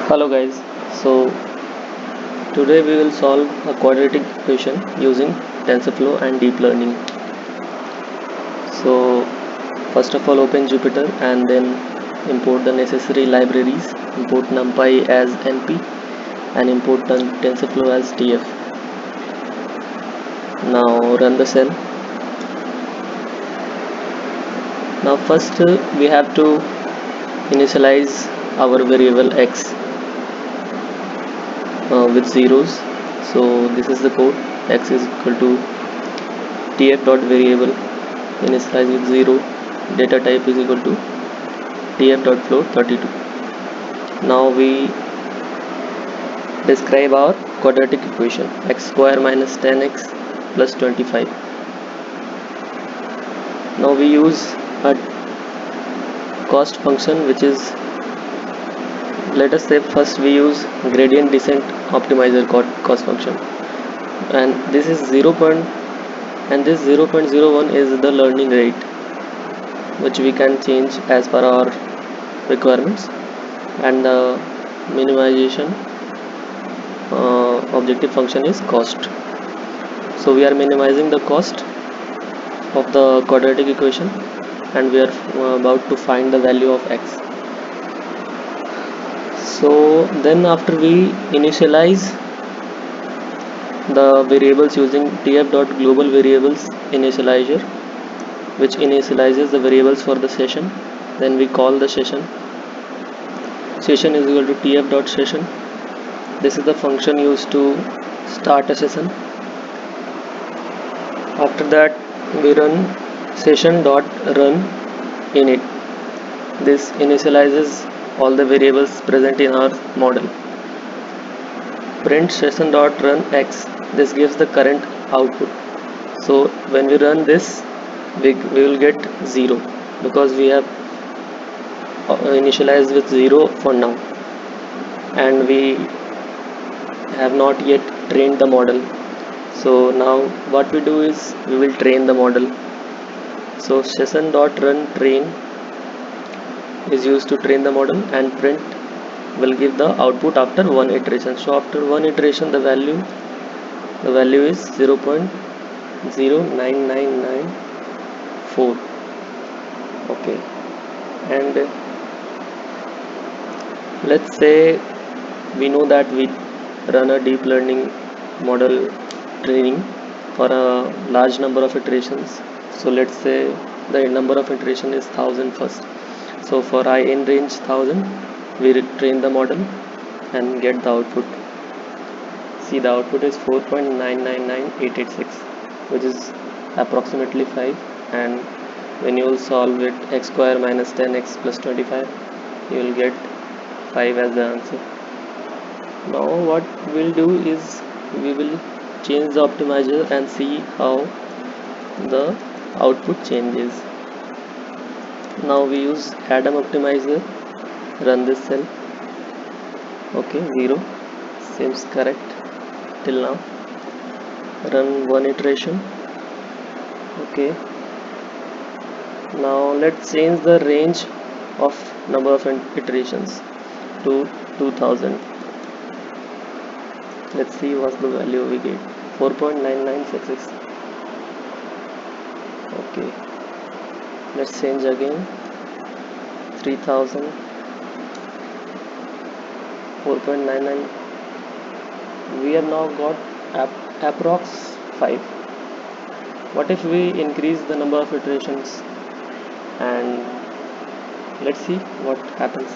Hello guys, so today we will solve a quadratic equation using TensorFlow and deep learning. So first of all open Jupyter and then import the necessary libraries, import NumPy as NP and import TensorFlow as TF. Now run the cell. Now first we have to initialize our variable x with zeros. So this is the code. X is equal to tf.variable initialize with 0, data type is equal to tf.float 32. Now we describe our quadratic equation x square minus 10x plus 25. Now we use a cost function, which is, let us say first we use gradient descent optimizer cost function, and this is 0. And this 0.01 is the learning rate, which we can change as per our requirements, and the minimization objective function is cost. So we are minimizing the cost of the quadratic equation and we are about to find the value of x. So then after we initialize the variables using tf.global variables initializer, which initializes the variables for the session, then we call the session is equal to tf.session. This is the function used to start a session. After that we run session.run init. This initializes all the variables present in our model. Print session.run x. This gives the current output. So when we run this, we will get 0 because we have initialized with 0 for now, and we have not yet trained the model. So now what we do is we will train the model. So session.run train is used to train the model, and print will give the output after one iteration. So after one iteration the value is 0.09994. okay, and let's say we know that we run a deep learning model training for a large number of iterations. So let's say the number of iteration is 1000 first. So for I in range 1000, we train the model and get the output. See, the output is 4.999886, which is approximately 5, and when you will solve it x square minus 10x plus 25, you will get 5 as the answer. Now what we'll do is we will change the optimizer and see how the output changes. Now we use Adam optimizer, run this cell. Okay, 0 seems correct till now. Run one iteration. Okay, now let's change the range of number of iterations to 2000. Let's see what's the value we get. 4.9966. okay, let's change again. 3000. 4.99. we have now got approx 5. What if we increase the number of iterations, and let's see what happens.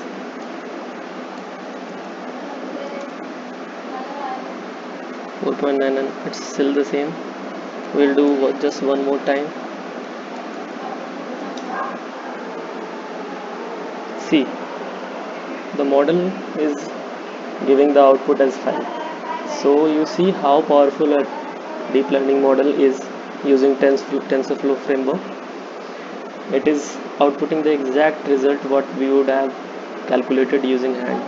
.99, it's still the same. We'll do just one more time. See, the model is giving the output as 5. So you see how powerful a deep learning model is using TensorFlow framework. It is outputting the exact result what we would have calculated using hand.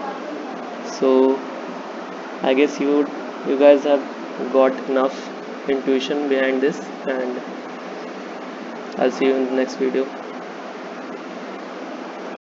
So I guess you guys have got enough intuition behind this, and I'll see you in the next video.